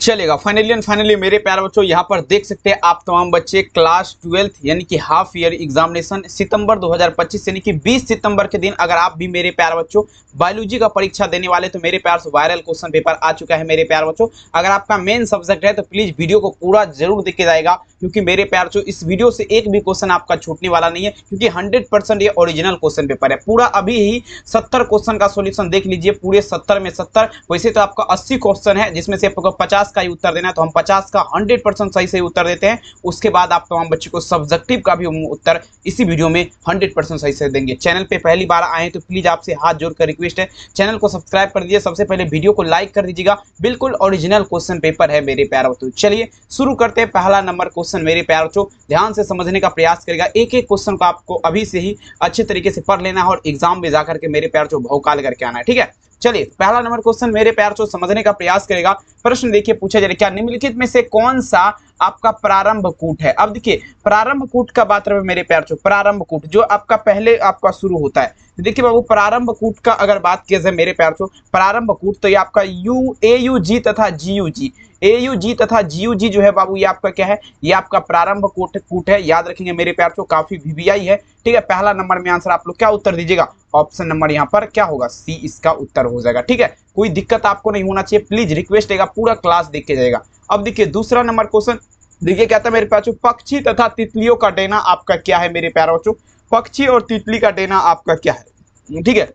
चलेगा। Finally and finally मेरे प्यारे बच्चों यहाँ पर देख सकते हैं आप तमाम बच्चे क्लास 12th यानी कि हाफ ईयर एग्जामिनेशन सितंबर 2025 यानी कि 20 सितंबर के दिन अगर आप भी मेरे प्यारे बच्चों बायोलॉजी का परीक्षा देने वाले तो मेरे प्यार से वायरल क्वेश्चन पेपर आ चुका है मेरे प्यारे बच्चों। अगर आपका मेन सब्जेक्ट है तो प्लीज वीडियो को पूरा जरूर देखे जाएगा, क्योंकि मेरे प्यार बच्चों इस वीडियो से एक भी क्वेश्चन आपका छूटने वाला नहीं है, क्योंकि 100% ये ओरिजिनल क्वेश्चन पेपर है। पूरा अभी ही 70 क्वेश्चन का सोल्यूशन देख लीजिए, पूरे 70 में 70। वैसे तो आपका 80 क्वेश्चन है जिसमें से आपको 50 का ही उत्तर देना है, तो हम 50 का 100% सही से उत्तर देते हैं। उसके बाद आप तमाम बच्चों को सब्जेक्टिव का भी उत्तर इसी वीडियो में 100% सही से देंगे। चैनल पे पहली बार आए तो प्लीज आपसे हाथ जोड़कर रिक्वेस्ट है, चैनल को सब्सक्राइब कर दीजिए, सबसे पहले वीडियो को लाइक कर दीजिएगा। बिल्कुल ओरिजिनल क्वेश्चन पेपर है मेरे प्यारे बच्चों। चलिए शुरू करते हैं। पहला नंबर क्वेश्चन मेरे प्यारे बच्चों ध्यान से समझने का प्रयास करेगा। एक एक क्वेश्चन को आपको अभी से ही अच्छे तरीके से पढ़ लेना है और एग्जाम में जाकर के मेरे प्यारे बच्चों भौकाल करके आना है, ठीक है। चलिए पहला नंबर क्वेश्चन मेरे प्यार से समझने का प्रयास करेगा। प्रश्न देखिए पूछा जा रहा है, क्या निम्नलिखित में से कौन सा आपका प्रारंभ कूट है। अब देखिए प्रारंभ कूट का बात रहे मेरे प्यार से, प्रारंभ कूट जो आपका पहले आपका शुरू होता है। देखिए बाबू प्रारंभ कूट का अगर बात किया जाए मेरे प्यार से, प्रारंभ कूट तो ये आपका AUG तथा GUG, AUG तथा GUG जो है बाबू ये आपका क्या है, ये आपका प्रारंभ कूट है। याद रखेंगे मेरे प्यार से, काफी VVI है, ठीक है। पहला नंबर में आंसर आप लोग क्या उत्तर दीजिएगा, ऑप्शन नंबर यहाँ पर क्या होगा, C इसका उत्तर हो जाएगा, ठीक है। कोई दिक्कत आपको नहीं होना चाहिए, प्लीज रिक्वेस्ट रहेगा पूरा क्लास देख के जाएगा। अब देखिए दूसरा नंबर क्वेश्चन देखिए क्या था मेरे पास, पक्षी तथा तितलियों का डेना आपका क्या है मेरे प्यारे बच्चों, पक्षी और तितली का डेना आपका क्या है, ठीक है।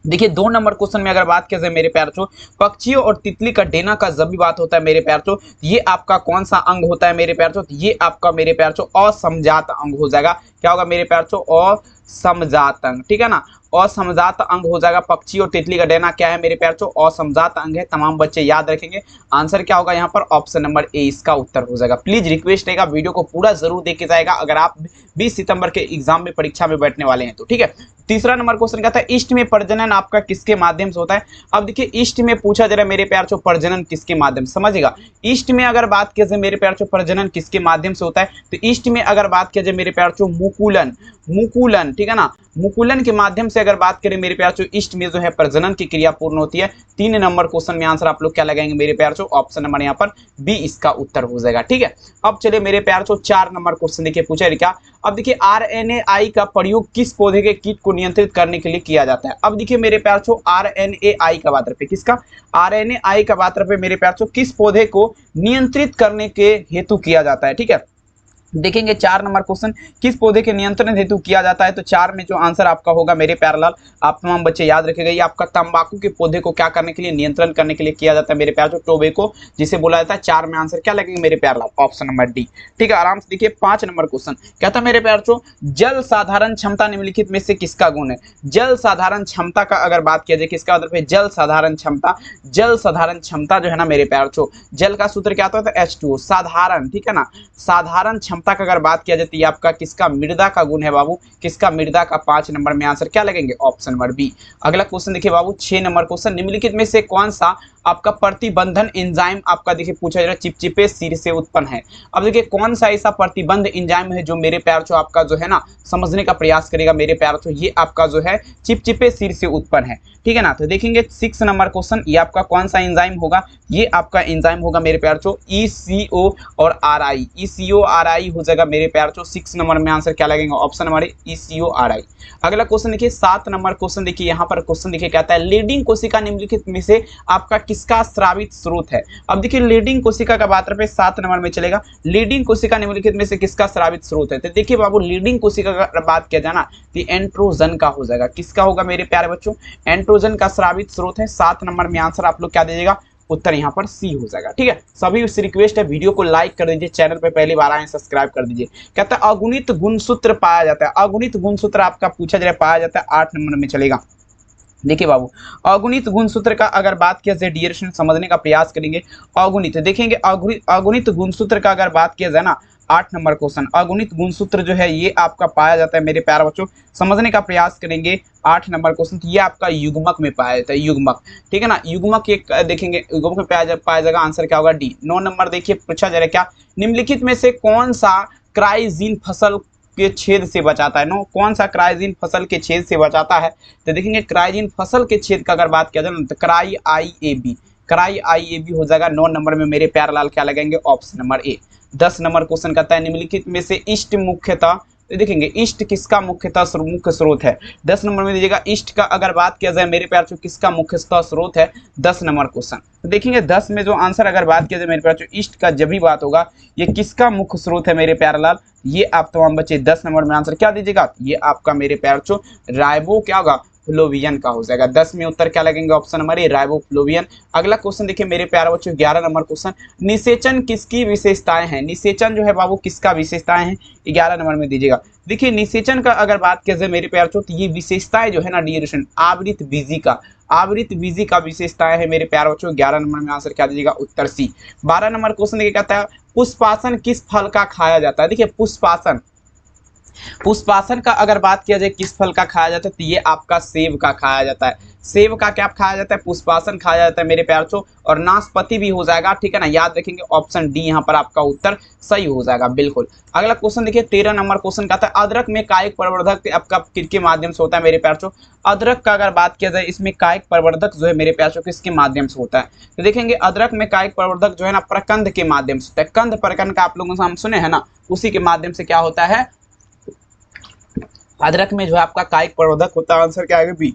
देखिए 2 नंबर क्वेश्चन में अगर बात किया जाए मेरे प्यारे बच्चों, पक्षियों और तितली का डेना का जब भी बात होता है मेरे प्यारे बच्चों, ये आपका कौन सा अंग होता है मेरे प्यारे बच्चों, ये आपका मेरे प्यारे बच्चों असमजात अंग हो जाएगा। क्या होगा मेरे प्यारे बच्चों, असमजात अंग, ठीक है ना, असमजात अंग हो जाएगा। पक्षी और तितली का डेना क्या है मेरे प्यारे बच्चों, असमजात अंग है। तमाम बच्चे याद रखेंगे, आंसर क्या होगा यहाँ पर, ऑप्शन नंबर A इसका उत्तर हो जाएगा। प्लीज रिक्वेस्ट रहेगा वीडियो को पूरा जरूर देखे जाएगा अगर आप 20 सितंबर के एग्जाम में परीक्षा में बैठने वाले हैं तो, ठीक है। तीसरा नंबर क्वेश्चन क्या था, ईस्ट में प्रजनन आपका किसके माध्यम से होता है। अब देखिए ईस्ट में पूछा जा रहा है मेरे प्यार से प्रजनन किसके माध्यम से, समझिएगा। ईस्ट में अगर बात किया जाए मेरे प्यार से प्रजनन किसके माध्यम से होता है, तो ईस्ट में अगर बात किया जाए मेरे प्यार से मुकुलन, ठीक है ना, मुकुलन के माध्यम से अगर बात करें मेरे प्यार से ईस्ट में जो है प्रजनन की क्रिया पूर्ण होती है। 3 नंबर क्वेश्चन में आंसर आप लोग क्या लगाएंगे मेरे प्यार से, ऑप्शन नंबर यहाँ पर B इसका उत्तर हो जाएगा, ठीक है। अब चलिए मेरे प्यार से 4 नंबर क्वेश्चन देखिए पूछा है क्या। अब देखिए RNAi का प्रयोग किस पौधे के कीट को नियंत्रित करने के लिए किया जाता है। अब देखिए मेरे प्यार से RNAi का बात रहे किसका, RNAi का बात रहे मेरे प्यार से किस पौधे को नियंत्रित करने के हेतु किया जाता है, ठीक है। देखेंगे 4 नंबर क्वेश्चन किस पौधे के नियंत्रण हेतु किया जाता है, तो 4 में जो आंसर आपका होगा मेरे प्यारे लाल, आप तमाम बच्चे याद रखेगा, ये आपका तंबाकू के पौधे को क्या करने के लिए, नियंत्रण करने के लिए किया जाता है मेरे प्यारे, जो टोबैको जिसे बोला जाता है। 4 में आंसर क्या लगेंगे मेरे प्यारे लाल, ऑप्शन नंबर D, ठीक है। आराम से देखिए 5 नंबर क्वेश्चन क्या था मेरे प्यारे, जल साधारण क्षमता निम्नलिखित में से किसका गुण है। जल साधारण क्षमता का अगर बात किया जाए किसका मतलब है, जल साधारण क्षमता, जल साधारण क्षमता जो है ना मेरे प्यारे, जल का सूत्र क्या होता है, H2O, साधारण, ठीक है ना, साधारण क्षमता का अगर बात किया जाती है आपका किसका, मृदा का गुण है बाबू, किसका, मृदा का। 5 नंबर में आंसर क्या लगेंगे, ऑप्शन नंबर B। अगला क्वेश्चन देखिए बाबू 6 नंबर क्वेश्चन, निम्नलिखित में से कौन सा आपका प्रतिबंधन एंजाइम आपका देखिए पूछा जा रहा है चिपचिपे सिर से उत्पन्न है। अब देखिए कौन सा ऐसा प्रतिबंध एंजाइम है जो मेरे प्यार जो आपका जो है ना समझने का प्रयास करेगा मेरे प्यार, तो ये आपका जो है चिपचिपे सिर से उत्पन्न है, ठीक है ना। तो देखेंगे 6 नंबर क्वेश्चन, ये आपका कौन सा एंजाइम होगा, ये आपका एंजाइम होगा मेरे प्यार जो ECO और RI, ECO RI हो जाएगा मेरे प्यार जो। 6 नंबर में आंसर क्या लगेगा, ऑप्शन नंबर ECO RI। अगला क्वेश्चन देखिए 7 नंबर क्वेश्चन, देखिए यहाँ पर क्वेश्चन देखिए कहता है लीडिंग कोशिका निम्नलिखित में से आपका किसका स्रावित स्रोत है। अब देखिए लीडिंग कोशिका का बात रहे 7 नंबर में चलेगा, लीडिंग कोशिका निम्नलिखित में से किसका स्रावित स्रोत है। तो देखिए बाबू लीडिंग कोशिका का बात किया जाना तो एंड्रोजन का हो जाएगा, किसका होगा मेरे प्यारे बच्चों, एंड्रोजन का स्रावित स्रोत है। 7 नंबर में आंसर आप लोग क्या दीजिएगा, उत्तर यहाँ पर C हो जाएगा, ठीक है। सभी से रिक्वेस्ट है वीडियो को लाइक कर दीजिए, चैनल पे पहली बार आए सब्सक्राइब कर दीजिए। कहता है अगुणित गुणसूत्र पाया जाता है, अगुणित गुणसूत्र आपका पूछा जा रहा है पाया जाता है 8 नंबर में चलेगा। देखिए बाबू अगुणित गुणसूत्र का अगर बात किया जाए डियर स्टूडेंट समझने का प्रयास करेंगे, अगुणित देखेंगे अगुणित गुणसूत्र का अगर बात किया जाए ना 8 नंबर क्वेश्चन, अगुणित गुणसूत्र जो है ये आपका पाया जाता है मेरे प्यारे बच्चों, समझने का प्रयास करेंगे। 8 नंबर क्वेश्चन ये आपका युग्मक में पाया जाता है, युग्मक, ठीक है ना, युग्मक एक देखेंगे युग्मक में पाया जाएगा, आंसर क्या होगा D। 9 नंबर देखिए पूछा जा रहा है क्या, निम्नलिखित में से कौन सा क्राइजीन फसल के छेद से बचाता है, नो कौन सा क्राइजीन फसल के छेद से बचाता है। तो देखेंगे क्राइजीन फसल के छेद का अगर बात किया जाए तो क्राई हो जाएगा। 9 नंबर में मेरे प्यारे लाल क्या लगाएंगे, option number A. 10 number question कहता है निम्नलिखित में से इष्ट मुख्यतः, तो देखेंगे इष्ट किसका मुख्यतः मुख्य स्रोत है। 10 नंबर में दीजिएगा इष्ट का अगर बात किया जाए मेरे प्यार किसका मुख्यतः स्रोत है, 10 नंबर क्वेश्चन। तो देखेंगे 10 में जो आंसर अगर बात किया जाए मेरे प्यार इष्ट का जब भी बात होगा, ये किसका मुख्य स्रोत है मेरे प्यारे लाल, ये आप तमाम बच्चे 10 नंबर में आंसर क्या दीजिएगा, ये आपका मेरे प्यार राइबो क्या होगा, फ्लोवियन का हो जाएगा। 10 में उत्तर क्या लगेंगे, ऑप्शन नंबर ए राइबोफ्लोवियन। अगला क्वेश्चन देखिए मेरे प्यारे बच्चों 11 नंबर क्वेश्चन, निषेचन किसकी विशेषताएं हैं, निषेचन जो है बाबू किसका विशेषताएं हैं, 11 नंबर में दीजिएगा। देखिए निषेचन का अगर बात किया जाए मेरे प्यारे बच्चों, तो ये विशेषताएं जो है ना डियर स्टूडेंट, आवृत बीजी का, आवृत बीजी का विशेषताएं है मेरे प्यारे बच्चों। 11 नंबर में आंसर क्या दीजिएगा, उत्तर सी। 12 नंबर क्वेश्चन देखिए कहता है पुष्पासन किस फल का खाया जाता है। देखिए पुष्पासन, पुष्पासन का अगर बात किया जाए किस फल का खाया जाता है, तो ये आपका सेब का खाया जाता है। सेब का क्या खाया जाता है, पुष्पासन खाया जाता है मेरे प्यार छो, और नाशपाती भी हो जाएगा, ठीक है ना, याद रखेंगे ऑप्शन डी यहाँ पर आपका उत्तर सही हो जाएगा बिल्कुल। अगला क्वेश्चन देखिए 13 नंबर क्वेश्चन का था अदरक में कायिक प्रवर्धक आपका किसके माध्यम से होता है मेरे प्यार छो। अदरक का अगर बात किया जाए इसमें कायिक प्रवर्धक जो है मेरे प्यार छो किसके माध्यम से होता है, तो देखेंगे अदरक में कायिक प्रवर्धक जो है ना प्रकंद के माध्यम से होता है। कंद प्रकंद का आप लोगों से हम सुने हैं ना, उसी के माध्यम से क्या होता है, अदरक में जो है आपका कायिक प्रवर्धक होता है। आंसर क्या आएगा, बी।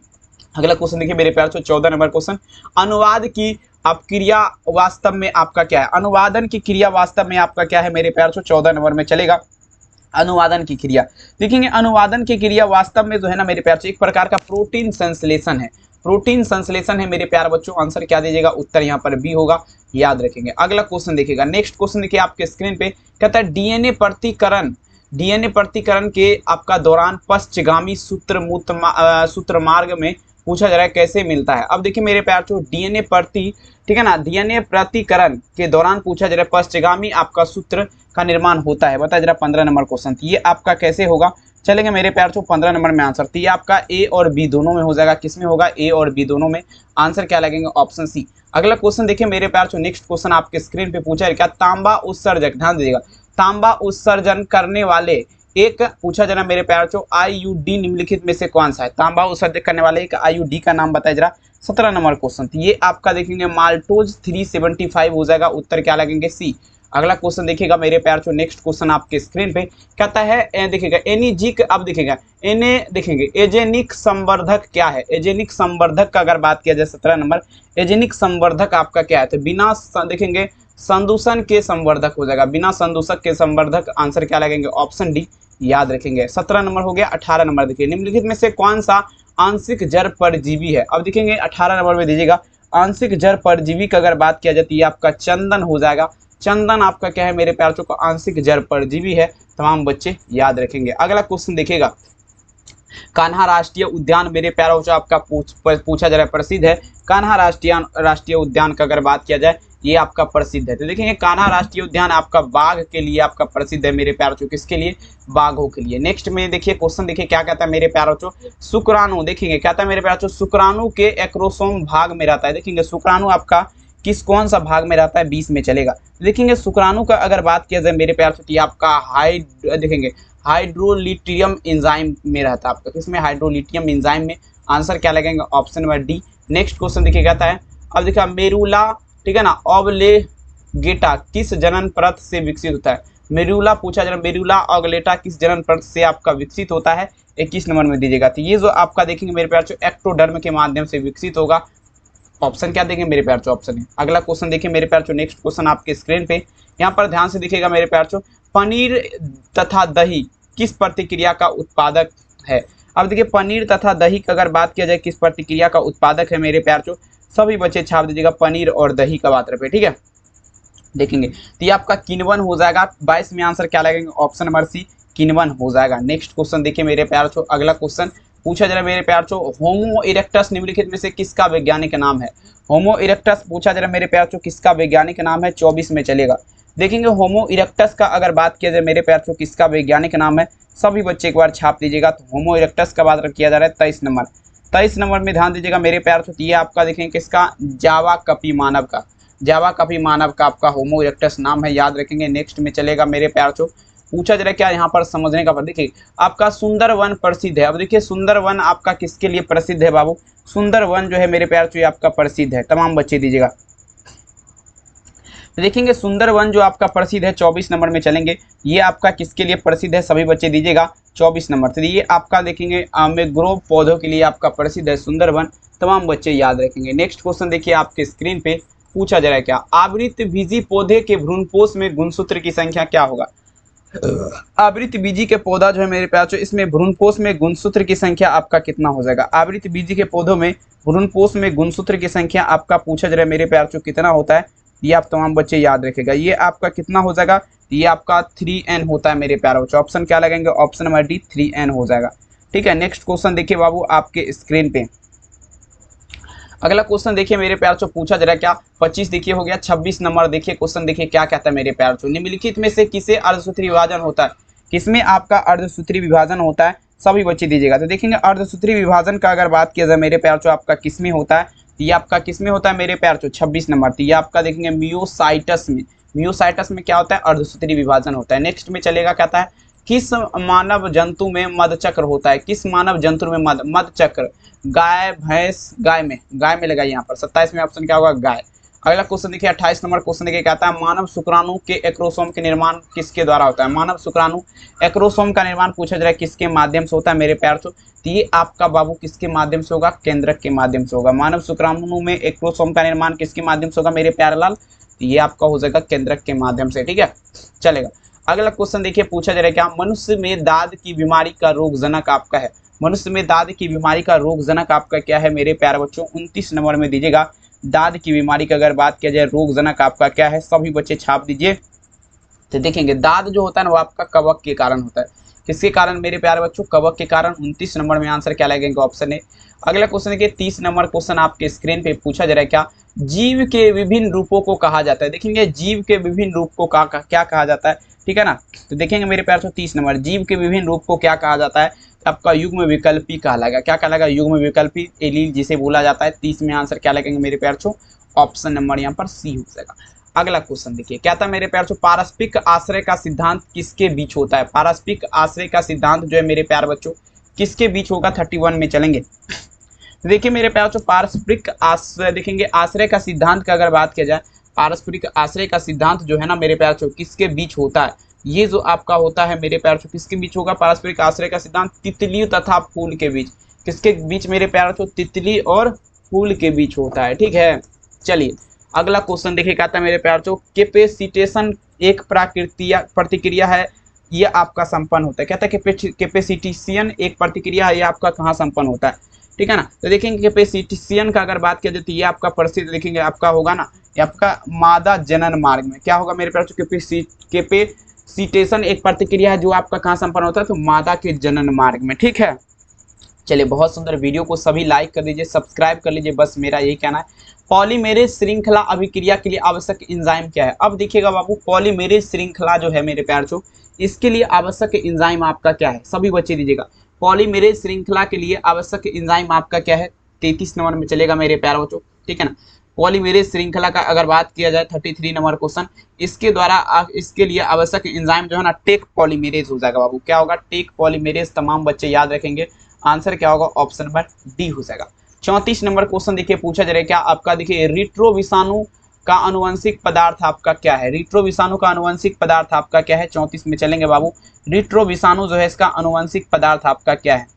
अगला क्वेश्चन देखिए मेरे प्यार 14 नंबर क्वेश्चन, अनुवाद की आप क्रिया वास्तव में आपका क्या है, अनुवादन की क्रिया वास्तव में आपका क्या है मेरे प्यार 14 नंबर में चलेगा। अनुवादन की क्रिया देखेंगे, अनुवादन की क्रिया वास्तव में जो है ना मेरे प्यार एक प्रकार का प्रोटीन संश्लेषण है, प्रोटीन संश्लेषण है मेरे प्यार बच्चों। आंसर क्या दीजिएगा, उत्तर यहाँ पर बी होगा, याद रखेंगे। अगला क्वेश्चन देखिएगा, नेक्स्ट क्वेश्चन देखिए आपके स्क्रीन पे, कहता है डीएनए प्रतिकरण, डीएनए प्रतिकरण के आपका दौरान पश्चगामी सूत्र मार्ग में पूछा जा रहा है कैसे मिलता है। अब देखिए मेरे प्यार डीएनए प्रति, ठीक है ना, डीएनए प्रतिकरण के दौरान पूछा जा रहा है पश्चगामी आपका सूत्र का निर्माण होता है, बताया जरा 15 नंबर क्वेश्चन। ये आपका कैसे होगा, चलेंगे मेरे प्यार 15 नंबर में आंसर, तो ये आपका ए और बी दोनों में हो जाएगा। किस में होगा, ए और बी दोनों में। आंसर क्या लगेंगे, ऑप्शन सी। अगला क्वेश्चन देखिए मेरे प्यार नेक्स्ट क्वेश्चन आपके स्क्रीन पे पूछा है क्या, तांबा उत्सर्जक, ध्यान दीजिएगा, तांबा उत्सर्जन करने वाले एक पूछा जरा मेरे प्यार आईयूडी निम्नलिखित में से कौन सा है, तांबा उत्सर्जक करने वाले एक आईयूडी का नाम बताया जरा। 17 नंबर क्वेश्चन, तो ये आपका देखेंगे माल्टोज 375 हो जाएगा, उत्तर क्या लगेंगे, सी। अगला क्वेश्चन देखिएगा मेरे प्यार नेक्स्ट क्वेश्चन आपके स्क्रीन पे कहता है देखिएगा एनिजिक, अब देखिएगा एने देखेंगे एजेनिक संवर्धक क्या है, एजेनिक संवर्धक का अगर बात किया जाए 17 नंबर, एजेनिक संवर्धक आपका क्या है, तो बिना देखेंगे संदूषण के संवर्धक हो जाएगा, बिना संदूषक के संवर्धक। आंसर क्या लगेंगे, ऑप्शन डी, याद रखेंगे। 17 नंबर हो गया। 18 नंबर देखिए निम्नलिखित में से कौन सा आंशिक जड़ परजीवी है। अब देखेंगे 18 नंबर में दीजिएगा आंशिक जड़ परजीवी की अगर बात किया जाती है आपका चंदन हो जाएगा। चंदन आपका क्या है मेरे प्यार को आंशिक जड़ परजीवी है, तमाम बच्चे याद रखेंगे। अगला क्वेश्चन देखिएगा, कान्हा राष्ट्रीय उद्यान मेरे प्यारों से आपका पूछा जा रहा है, प्रसिद्ध है। कान्हा राष्ट्रीय उद्यान का अगर बात किया जाए ये आपका प्रसिद्ध है, तो देखेंगे कान्हा राष्ट्रीय उद्यान आपका बाघ के लिए आपका प्रसिद्ध है मेरे प्यारों, किसके लिए, बाघों के लिए। नेक्स्ट में देखिए क्वेश्चन देखिए क्या कहता है मेरे प्यारों, शुक्राणु देखेंगे क्या कहता है मेरे प्यारों, शुक्राणु के एक्रोसोम भाग में रहता है। देखेंगे शुक्राणु आपका कौन सा भाग में रहता है, 20 में चलेगा। देखेंगे शुक्राणु का अगर बात किया जाए मेरे प्यार से आपका देखेंगे हाइड्रोलिटियम एंजाइम में रहता है आपका, किसमें, हाइड्रोलिटियम एंजाइम में। आंसर क्या लगेगा, option number D. Next question देखिए कहता है, अब देखिए मेरुला, ठीक है ना, ऑब्लेगेटा किस जनन परत से विकसित होता है। मेरुला पूछा जा रहा है, मेरुला ऑब्लेगेटा किस जनन परत से आपका विकसित होता है, 21 नंबर में दीजिएगा। तो ये जो आपका देखेंगे मेरे प्यार एक्टोडर्म के माध्यम से विकसित होगा। ऑप्शन क्या देंगे मेरे प्यार ऑप्शन है। अगला क्वेश्चन देखिए मेरे प्यार नेक्स्ट क्वेश्चन आपके स्क्रीन पे, यहाँ पर ध्यान से देखिएगा मेरे प्यार पनीर तथा दही किस प्रतिक्रिया का उत्पादक है। अब देखिए पनीर तथा दही की अगर बात किया जाए किस प्रतिक्रिया का उत्पादक है मेरे प्यार सभी बच्चे छाप दीजिएगा पनीर और दही का बात पे, ठीक है। देखेंगे तो ये आपका किण्वन हो जाएगा। 22 में आंसर क्या लगेगा, ऑप्शन नंबर सी, किण्वन हो जाएगा। नेक्स्ट क्वेश्चन देखिए मेरे प्यार अगला क्वेश्चन पूछा जा रहा है मेरे प्यार होमो इरेक्टस निम्नलिखित में से किसका वैज्ञानिक नाम है। होमो इरेक्टस पूछा जा रहा है मेरे प्यार किसका वैज्ञानिक नाम है, 24 में चलेगा। देखेंगे होमो इरेक्टस का अगर बात किया जाए मेरे प्यार किसका वैज्ञानिक नाम है, सभी बच्चे एक बार छाप दीजिएगा। तो होमो इरेक्टस का बात किया जा रहा है 23 नंबर। 23 नंबर में ध्यान दीजिएगा मेरे प्यार ये आपका देखेंगे किसका, जावा कपी मानव का, जावा कपी मानव का आपका होमो इरेक्टस नाम है, याद रखेंगे। नेक्स्ट में चलेगा मेरे प्यार पूछा जा रहा है क्या यहाँ पर समझने का, देखिए आपका सुंदर वन प्रसिद्ध है। अब देखिए सुंदर वन आपका किसके लिए प्रसिद्ध है बाबू, सुंदर वन जो है मेरे प्यार आपका प्रसिद्ध है, तमाम बच्चे दीजिएगा। तो देखेंगे सुंदरवन जो आपका प्रसिद्ध है 24 नंबर में चलेंगे। ये आपका किसके लिए प्रसिद्ध है, सभी बच्चे दीजिएगा 24 नंबर। तो ये आपका देखेंगे मैंग्रोव पौधों के लिए आपका प्रसिद्ध है सुंदरवन, तमाम बच्चे याद रखेंगे। नेक्स्ट क्वेश्चन देखिए आपके स्क्रीन पे पूछा जा रहा है क्या, आवृतबीजी पौधे के भ्रूणपोष में गुणसूत्र की संख्या क्या होगा। आवृतबीजी के पौधा जो है मेरे प्यार, इसमें भ्रूणपोष में गुणसूत्र की संख्या आपका कितना हो जाएगा। आवृतबीजी के पौधों में भ्रूणपोष में गुणसूत्र की संख्या आपका पूछा जा रहा है मेरे प्यार, कितना होता है, ये आप तमाम बच्चे याद रखेगा। ये आपका कितना हो जाएगा, ये आपका 3n होता है मेरे प्यारे बच्चों। ऑप्शन क्या लगेंगे, ऑप्शन नंबर डी 3n हो जाएगा। ठीक है, नेक्स्ट क्वेश्चन देखिए बाबू आपके स्क्रीन पे। अगला क्वेश्चन देखिए मेरे प्यार चो, पूछा जा रहा है क्या, 25 देखिए हो गया। 26 नंबर देखिए क्वेश्चन देखिए क्या कहता है मेरे प्यार चो, निम्नलिखित में से किसे अर्धसूत्री विभाजन होता है, किसमें आपका अर्धसूत्री विभाजन होता है, सभी बच्चे दीजिएगा। तो देखेंगे अर्धसूत्री विभाजन का अगर बात किया जाए मेरे प्यार चो, आपका किसमें होता है, ये आपका किसमें होता है मेरे प्यार चो, 26 नंबर। तो ये आपका देखेंगे मियोसाइटस में, मियोसाइटस में क्या होता है, अर्धसूत्री विभाजन होता है। नेक्स्ट में चलेगा कहता है किस मानव जंतु में मधचक्र होता है, किस मानव जंतु में मधचक्र, गाय भैंस, गाय में लगा यहाँ पर 27 में ऑप्शन क्या होगा, गाय। अगला क्वेश्चन देखिए 28 नंबर क्वेश्चन देखिए कहता है मानव शुक्राणु के एक्रोसोम के निर्माण किसके द्वारा होता है। मानव शुक्राणु एक्रोसोम का निर्माण पूछा जा रहा है किसके माध्यम से होता है मेरे प्यार चो, तो ये आपका बाबू किसके माध्यम से होगा, केंद्रक के माध्यम से होगा। मानव शुक्राणु में एक्रोसोम का निर्माण किसके माध्यम से होगा मेरे प्यारे लाल, तो ये आपका हो जाएगा केंद्रक के माध्यम से। ठीक है, चलेगा। अगला क्वेश्चन देखिए पूछा जा रहा है क्या, मनुष्य में दाद की बीमारी का रोगजनक आपका है, मनुष्य में दाद की बीमारी का रोगजनक आपका क्या है मेरे प्यारे बच्चों, 29 नंबर में दीजिएगा। दाद की बीमारी का अगर बात किया जाए रोगजनक आपका क्या है, सभी बच्चे छाप दीजिए। तो देखेंगे दाद जो होता है ना वो आपका कवक के कारण होता है, किसके कारण मेरे प्यारे बच्चों, कवक के कारण। 29 नंबर में आंसर क्या लगेगा, ऑप्शन ए। अगला क्वेश्चन देखिए 30 नंबर क्वेश्चन आपके स्क्रीन पे पूछा जा रहा है क्या, जीव के विभिन्न रूपों को कहा जाता है। देखेंगे जीव के विभिन्न रूप को क्या कहा जाता है, ठीक है ना। तो देखेंगे मेरे प्यार से 30 नंबर, जीव के विभिन्न रूप को क्या कहा जाता है, आपका युग्म विकल्पी कहलाएगा। क्या कहलाएगा, युग्म विकल्पी, एलील जिसे बोला जाता है। 30 में आंसर क्या लगेंगे मेरे प्यार छो, ऑप्शन नंबर यहाँ पर सी हो जाएगा। अगला क्वेश्चन देखिए क्या था मेरे प्यार छो, पारस्परिक आश्रय का सिद्धांत किसके बीच होता है। पारस्परिक आश्रय का सिद्धांत जो है मेरे प्यार बच्चों किसके बीच होगा, 31 में चलेंगे। देखिए मेरे प्यार बच्चों पारस्परिक आश्रय, देखेंगे आश्रय का सिद्धांत का अगर बात किया जाए, पारस्परिक आश्रय का सिद्धांत जो है ना मेरे प्यार बच्चों किसके बीच होता है, ये जो आपका होता है मेरे प्यार बच्चों किसके बीच होगा, पारस्परिक आश्रय का सिद्धांत तितली तथा फूल के बीच। किसके बीच मेरे प्यार बच्चों, तितली और फूल के बीच होता है। ठीक है, चलिए अगला क्वेश्चन देखिए कहता है मेरे प्यार बच्चों, कैपेसिटेशन एक प्रतिक्रिया है, ये आपका संपन्न होता है। कहता है कैपेसिटेशन एक प्रतिक्रिया है, ये आपका कहाँ संपन्न होता है, ठीक है ना। तो देखेंगे कैपेसिटेशन का अगर बात किया जाए तो ये आपका प्रसिद्ध देखेंगे आपका होगा ना, ये आपका मादा जनन मार्ग में। क्या होगा मेरे प्यार बच्चों, कैपेसिटेशन एक प्रतिक्रिया है जो आपका कहाँ संपन्न होता है, तो मादा के जनन मार्ग में। ठीक है, चलिए बहुत सुंदर, वीडियो को सभी लाइक कर लीजिए, सब्सक्राइब कर लीजिए, बस मेरा यही कहना है। पॉलीमेरेज श्रृंखला अभिक्रिया के लिए आवश्यक एंजाइम क्या है। अब देखिएगा बाबू, पॉलीमेरेज श्रृंखला जो है मेरे प्यार चो, इसके लिए आवश्यक एंजाइम आपका क्या है, सभी बच्चे दीजिएगा। पॉलीमेरेज श्रृंखला के लिए आवश्यक एंजाइम आपका क्या है, 33 नंबर में चलेगा मेरे प्यार बच्चों, ठीक है ना। पॉलीमेरेज श्रृंखला का अगर बात किया जाए 33 नंबर क्वेश्चन, इसके द्वारा इसके लिए आवश्यक एंजाइम जो है ना टेक पॉलीमेरेज हो जाएगा बाबू। क्या होगा, टेक पॉलीमेरेज, तमाम बच्चे याद रखेंगे। आंसर क्या होगा, ऑप्शन नंबर डी हो जाएगा। 34 नंबर क्वेश्चन देखिए पूछा जा रहा है क्या, आपका देखिए रिट्रो विषाणु का अनुवंशिक पदार्थ आपका क्या है। रिट्रो विषाणु का अनुवंशिक पदार्थ आपका क्या है, 34 में चलेंगे बाबू। रिट्रो विषाणु जो है इसका अनुवंशिक पदार्थ आपका क्या है,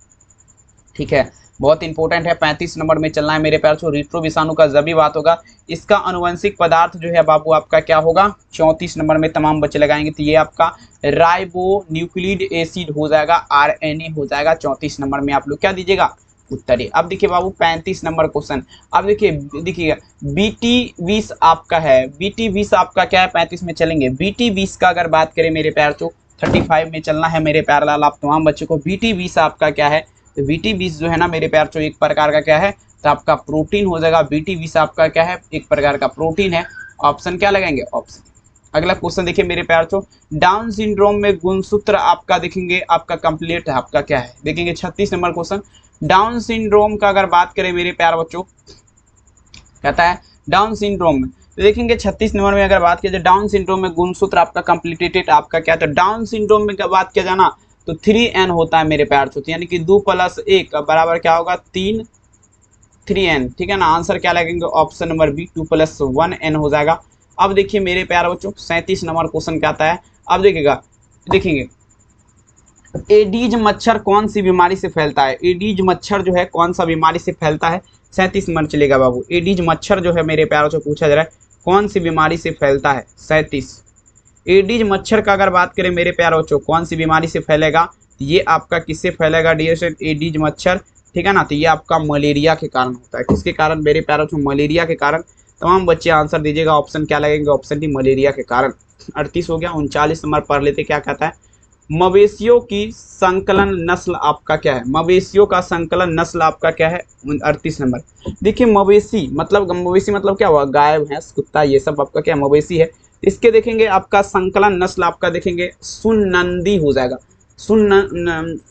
ठीक है, बहुत इंपॉर्टेंट है। 35 नंबर में चलना है मेरे प्यार से। रिट्रो विषाणु का जब भी बात होगा, इसका अनुवंशिक पदार्थ जो है बाबू आपका क्या होगा, 34 नंबर में तमाम बच्चे लगाएंगे तो ये आपका राइबो न्यूक्लिड एसिड हो जाएगा, RNA हो जाएगा। 34 नंबर में आप लोग क्या दीजिएगा, उत्तर है। अब देखिए बाबू 35 नंबर क्वेश्चन, अब देखिएगा BT20 आपका है, BT20 आपका क्या है, 35 में चलेंगे। BT20 का अगर बात करें मेरे प्यार चो, 35 में चलना है मेरे प्यार लाल, आप तमाम बच्चों को। BT20 आपका क्या है, तो BT20 जो है ना मेरे प्यार चो एक प्रकार का क्या है, तो आपका प्रोटीन हो जाएगा। BT20 आपका क्या है, एक प्रकार का प्रोटीन है। ऑप्शन क्या लगाएंगे, ऑप्शन। अगला क्वेश्चन देखिए मेरे प्यार चो, डाउन सिंड्रोम में गुणसूत्र आपका देखेंगे आपका कंप्लीट है, आपका क्या है, देखेंगे 36 नंबर क्वेश्चन। डाउन सिंड्रोम का अगर बात करें मेरे प्यार बच्चों, कहता है डाउन सिंड्रोम में, तो देखेंगे 36 नंबर में अगर बात किया जाए डाउन सिंड्रोम में गुणसूत्र आपका कंप्लीटेड आपका क्या, तो डाउन सिंड्रोम में बात किया जाना तो 3n होता है मेरे प्यार चो, यानी कि 2 + 1 बराबर क्या होगा, 3n, ठीक है ना। आंसर क्या लगेंगे, ऑप्शन नंबर बी 2 + 1n हो जाएगा। अब देखिए मेरे प्यारे बच्चों 37 नंबर क्वेश्चन क्या आता है। अब देखिएगा, देखेंगे एडीज मच्छर कौन सी बीमारी से फैलता है। एडीज मच्छर जो है कौन सा बीमारी से फैलता है। 37 नंबर चलेगा बाबू। एडीज मच्छर जो है मेरे प्यारों से पूछा जा रहा है कौन सी बीमारी से फैलता है। 37 एडीज मच्छर का अगर बात करें मेरे प्यारे बच्चों कौन सी बीमारी से फैलेगा, ये आपका किससे फैलेगा डियर स्टूडेंट, एडीज मच्छर, ठीक है ना। तो ये आपका मलेरिया के कारण होता है। किसके कारण मेरे प्यारे बच्चों, मलेरिया के कारण। तमाम बच्चे आंसर दीजिएगा, ऑप्शन क्या लगेंगे, ऑप्शन डी मलेरिया के कारण। 38 हो गया। 39 नंबर पढ़ लेते क्या कहता है। मवेशियों की संकलन नस्ल आपका क्या है। मवेशियों का संकलन नस्ल आपका क्या है। 38 नंबर। देखिए मवेशी मतलब क्या हुआ, गाय भैंस कुत्ता ये सब आपका क्या मवेशी है। इसके देखेंगे आपका संकलन नस्ल आपका देखेंगे सुनंदी हो जाएगा।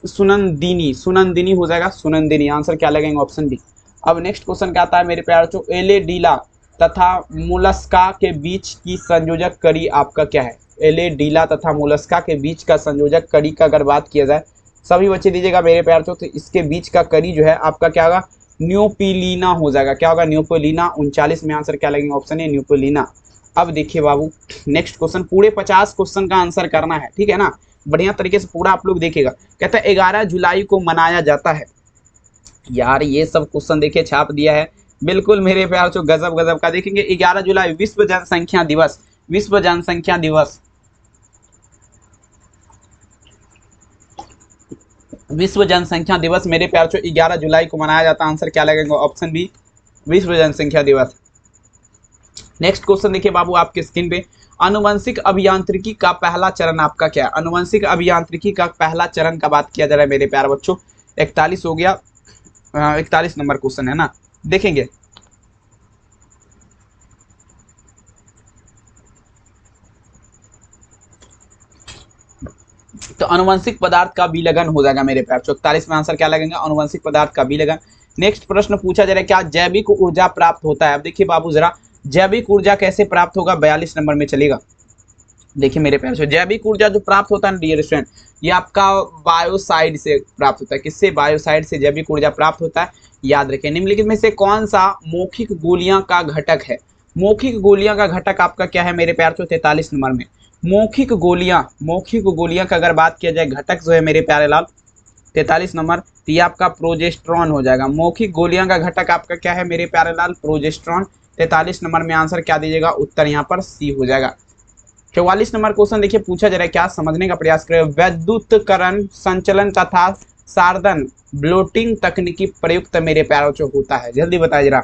सुनंदिनी हो जाएगा, सुनंदिनी। आंसर क्या लगेंगे, ऑप्शन बी। अब नेक्स्ट क्वेश्चन क्या आता है मेरे प्यारे बच्चों, एलेडीला तथा मोलस्का के बीच की संयोजक कड़ी आपका क्या है। एलेडीला तथा मोलस्का के बीच का संयोजक कड़ी का अगर बात किया जाए, सभी बच्चे दीजिएगा मेरे प्यारे बच्चों, तो इसके बीच का कड़ी जो है आपका क्या होगा, न्यूपिलीना हो जाएगा। क्या होगा, न्यूपिलीना। 39 में आंसर क्या लगेंगे, ऑप्शन ए न्यूपिलीना। अब देखिए बाबू नेक्स्ट क्वेश्चन, पूरे 50 क्वेश्चन का आंसर करना है, ठीक है ना, बढ़िया तरीके से पूरा आप लोग देखिएगा। कहता है 11 जुलाई को मनाया जाता है। यार ये सब क्वेश्चन देखिए छाप दिया है, बिल्कुल मेरे प्यार से गजब गजब का। देखेंगे 11 जुलाई विश्व जनसंख्या दिवस, विश्व जनसंख्या दिवस, विश्व जनसंख्या दिवस मेरे प्यार से 11 जुलाई को मनाया जाता है। आंसर क्या लगेगा, ऑप्शन बी विश्व जनसंख्या दिवस। नेक्स्ट क्वेश्चन देखिए बाबू आपके स्क्रीन पे, आनुवंशिक अभियांत्रिकी का पहला चरण आपका क्या है। आनुवंशिक अभियांत्रिकी का पहला चरण का बात किया जा रहा है मेरे प्यारे बच्चों। 41 हो गया। 41 नंबर क्वेश्चन है ना, देखेंगे तो अनुवंशिक पदार्थ का विलगन हो जाएगा मेरे प्यार। 41 में आंसर क्या लगेगा, अनुवंशिक पदार्थ का विलगन। नेक्स्ट प्रश्न पूछा जा रहा है क्या जैविक ऊर्जा प्राप्त होता है। अब देखिए बाबू जरा जैविक ऊर्जा कैसे प्राप्त होगा, 42 नंबर में चलेगा। देखिए मेरे प्यार से जैविक ऊर्जा जो प्राप्त होता है डियर स्टूडेंट, ये आपका बायोसाइड से प्राप्त होता है। किससे, बायोसाइड से जैविक ऊर्जा प्राप्त होता है। याद रखें निम्नलिखित में से कौन सा मौखिक गोलियां का घटक है। मौखिक गोलियां का घटक आपका क्या है मेरे प्यार से, 43 नंबर में। मौखिक गोलियां का अगर बात किया जाए घटक जो है मेरे प्यारे लाल 43 नंबर, तो ये आपका प्रोजेस्ट्रॉन हो जाएगा। मौखिक गोलियां का घटक आपका क्या है मेरे प्यारे लाल, प्रोजेस्ट्रॉन। 43 नंबर में आंसर क्या दीजिएगा, उत्तर यहाँ पर सी हो जाएगा। 44 नंबर क्वेश्चन देखिए पूछा जा रहा है क्या, समझने का प्रयास करें। वैद्युतकरण संचलन तथा सार्धन ब्लोटिंग तकनीकी प्रयुक्त मेरे प्यारों से होता है, जल्दी बताइए जरा।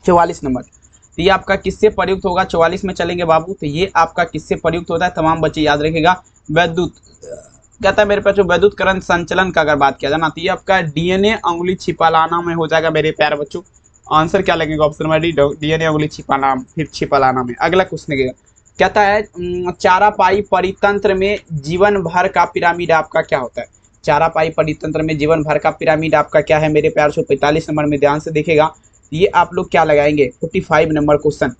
44 नंबर, तो ये आपका किससे प्रयुक्त होगा। 44 में चलेंगे बाबू, तो ये आपका किससे प्रयुक्त होता है, तमाम बच्चे याद रखेगा। वैद्युत कहता है मेरे पास, वैद्युतकरण संचलन का अगर बात किया जाए ना, तो ये आपका डीएनए अंगुली छिपालाना में हो जाएगा मेरे प्यारे बच्चों। आंसर क्या लगेगा, ऑप्शन नंबर डी डीएनए अंगुली छिपाना, फिर छिपालाना में। अगला क्वेश्चन देखिएगा, कहता है चारापाई परितंत्र में जीवन भर का पिरामिड आपका क्या होता है। चारापाई परितंत्र में जीवन भर का पिरामिड आपका क्या है मेरे प्यार से। 45 नंबर में ध्यान से देखेगा, ये आप लोग क्या लगाएंगे, 45 नंबर क्वेश्चन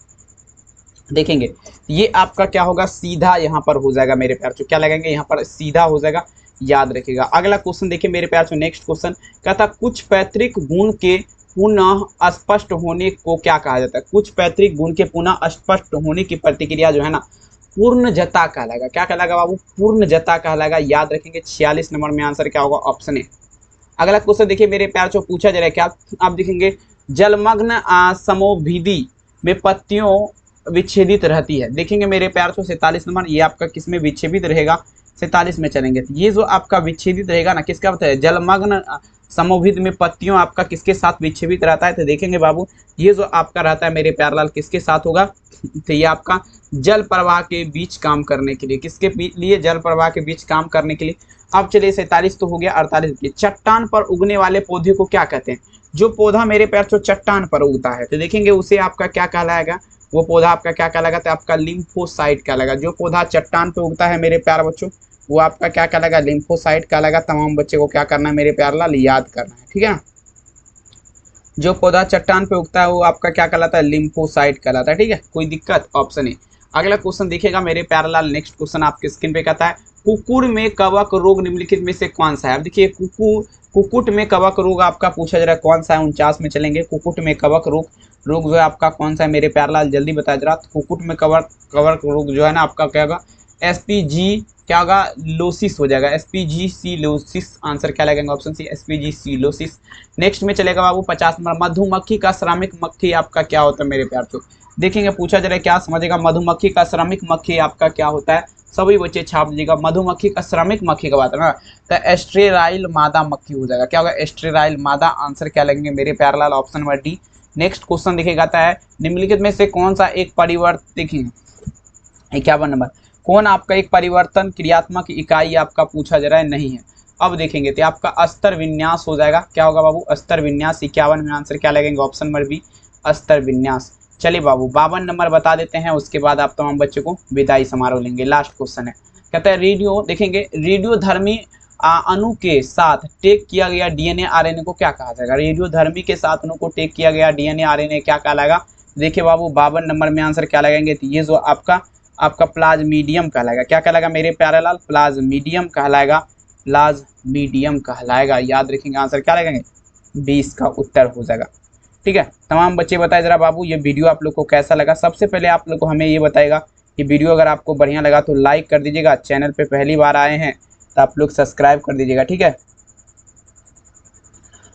देखेंगे, ये आपका क्या होगा, सीधा यहाँ पर हो जाएगा मेरे प्यार से। क्या लगाएंगे यहाँ पर, सीधा हो जाएगा, याद रखिएगा। अगला क्वेश्चन देखिए मेरे प्यार से, नेक्स्ट क्वेश्चन कहता कुछ पैतृक गुण के पुनः स्पष्ट होने को क्या कहा जाता है। कुछ पैतृक गुण के पुनः स्पष्ट होने की प्रतिक्रिया जो है ना, पूर्णजता कहलाएगा। क्या कहलाएगा बाबू, पूर्णजता कहलाएगा, याद रखेंगे। 46 नंबर में आंसर क्या होगा, ऑप्शन ए। अगला क्वेश्चन देखिए मेरे प्यार से पूछा जा रहा है क्या, आप देखेंगे जलमग्न समोभिधि में पत्तियों विच्छेदित रहती है। देखेंगे मेरे प्यार से 47 नंबर, ये आपका किसमें विच्छेदित रहेगा, 47 में चलेंगे। तो ये जो आपका विच्छेदित रहेगा ना, किसका बताया, जलमग्न समोभिध में पत्तियों आपका किसके साथ विच्छेदित रहता है। तो देखेंगे बाबू ये जो आपका रहता है मेरे प्यारलाल किसके साथ होगा, तो ये आपका जल प्रवाह के बीच काम करने के लिए, किसके लिए, जल प्रवाह के बीच काम करने के लिए। अब चलिए 47 तो हो गया। 48 की चट्टान पर उगने वाले पौधे को क्या कहते हैं। जो पौधा मेरे प्यार से चट्टान पर उगता है, तो देखेंगे उसे आपका क्या कहलाएगा, वो पौधा आपका क्या कहलाएगा, तो आपका लिम्फोसाइट कहलाएगा। जो पौधा चट्टान पे उगता है मेरे प्यार बच्चों, वो आपका क्या कहलाएगा, लिम्फोसाइट कहलाएगा। तमाम बच्चे को क्या करना है मेरे प्यार लाल, याद करना है, ठीक है ना। जो पौधा चट्टान पे उगता है वो आपका क्या कहलाता है, लिम्फोसाइट कहलाता है, ठीक है, कोई दिक्कत, ऑप्शन ए। अगला क्वेश्चन देखिएगा मेरे प्यारे लाल, नेक्स्ट क्वेश्चन आपके स्क्रीन पे कहता है कुकुर में कवक रोग निम्नलिखित में से कौन सा है। अब देखिए कुकुट में कवक रोग आपका पूछा जा रहा है कौन सा है। 49 में चलेंगे। कुकुट में कवक रोग जो है आपका कौन सा है मेरे प्यारे लाल, जल्दी बताया जरा। तो कुकुट में कवक रोग जो है ना आपका क्या होगा, एसपीजी क्या होगा, लोसिस हो जाएगा, एसपीजीसी लोसिस। आंसर क्या लगेगा, ऑप्शन सी एसपीजीसी लोसिस। नेक्स्ट में चलेगा बाबू 50 नंबर, मधुमक्खी का श्रमिक मक्खी आपका क्या होता है मेरे प्यार तो देखेंगे, पूछा जा रहा है क्या समझेगा, मधुमक्खी का श्रमिक मक्खी आपका क्या होता है। सभी बच्चे छाप दीजिएगा। मधुमक्खी का श्रमिक मक्खी का बात है ना, तो एस्ट्रेराइल मादा मक्खी हो जाएगा। क्या होगा, एस्ट्रेराइल मादा। आंसर क्या लगेंगे मेरे प्यारे लाल, option number D. Next question देखिएगा है निम्नलिखित में से कौन सा एक परिवर्तन, देखिए 51 नंबर, कौन आपका एक परिवर्तन क्रियात्मक इकाई आपका पूछा जा रहा है, नहीं है। अब देखेंगे तो आपका अस्तर विन्यास हो जाएगा। क्या होगा बाबू, अस्तर विन्यास। 51 में आंसर क्या लगेंगे, ऑप्शन नंबर बी, अस्तर विन्यास। चलिए बाबू 52 नंबर बता देते हैं, उसके बाद आप तमाम बच्चों को विदाई समारोह लेंगे। लास्ट क्वेश्चन है, कहता है रेडियो, देखेंगे रेडियोधर्मी अणु के साथ टेक किया गया डीएनए आरएनए को क्या कहा जाएगा। रेडियोधर्मी के साथ अणु को टेक किया गया डीएनए आरएनए क्या कहलाएगा। देखिए बाबू 52 नंबर में आंसर क्या लगेंगे, तो ये जो आपका प्लाज्मीडियम कहलाएगा। क्या कहलाएगा मेरे प्यारे लाल, प्लाज्मीडियम कहलाएगा, प्लाज्मीडियम कहलाएगा। याद रखेंगे, आंसर क्या लगेंगे, 20 का उत्तर हो जाएगा। ठीक है, तमाम बच्चे बताए जरा बाबू ये वीडियो आप लोग को कैसा लगा। सबसे पहले आप लोग को हमें ये बताएगा कि वीडियो अगर आपको बढ़िया लगा तो लाइक कर दीजिएगा। चैनल पे पहली बार आए हैं तो आप लोग सब्सक्राइब कर दीजिएगा, ठीक है।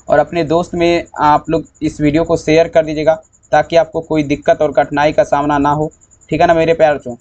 और अपने दोस्त में आप लोग इस वीडियो को शेयर कर दीजिएगा ताकि आपको कोई दिक्कत और कठिनाई का सामना ना हो, ठीक है ना मेरे प्यार चो।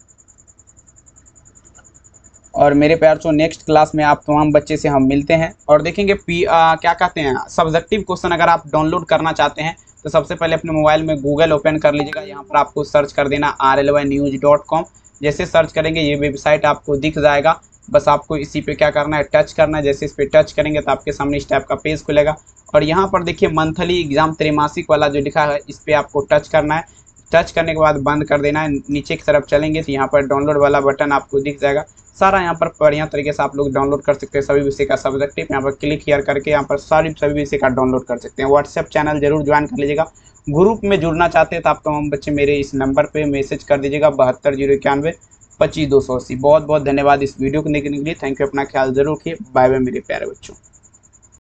और मेरे प्यार चो नेक्स्ट क्लास में आप तमाम बच्चे से हम मिलते हैं और देखेंगे क्या कहते हैं सब्जेक्टिव क्वेश्चन अगर आप डाउनलोड करना चाहते हैं तो सबसे पहले अपने मोबाइल में गूगल ओपन कर लीजिएगा। यहाँ पर आपको सर्च कर देना rlynews.com। जैसे सर्च करेंगे ये वेबसाइट आपको दिख जाएगा। बस आपको इसी पे क्या करना है, टच करना है। जैसे इस पर टच करेंगे तो आपके सामने इस टाइप का पेज खुलेगा और यहाँ पर देखिए मंथली एग्जाम त्रैमासिक वाला जो लिखा है इस पर आपको टच करना है। टच करने के बाद बंद कर देना है। नीचे की तरफ चलेंगे तो यहाँ पर डाउनलोड वाला बटन आपको दिख जाएगा। सारा यहाँ पर बढ़िया तरीके से आप लोग डाउनलोड कर सकते हैं। सभी विषय का सब्जेक्टिव यहाँ पर क्लिक हियर करके यहाँ पर सभी विषय का डाउनलोड कर सकते हैं। व्हाट्सएप चैनल जरूर ज्वाइन कर लीजिएगा। ग्रुप में जुड़ना चाहते हैं तो आप तमाम बच्चे मेरे इस नंबर पे मैसेज कर दीजिएगा 72 091 25 280। बहुत बहुत धन्यवाद इस वीडियो को देखने के लिए। थैंक यू, अपना ख्याल जरूर रखिए। बाय बाय मेरे प्यारे बच्चों।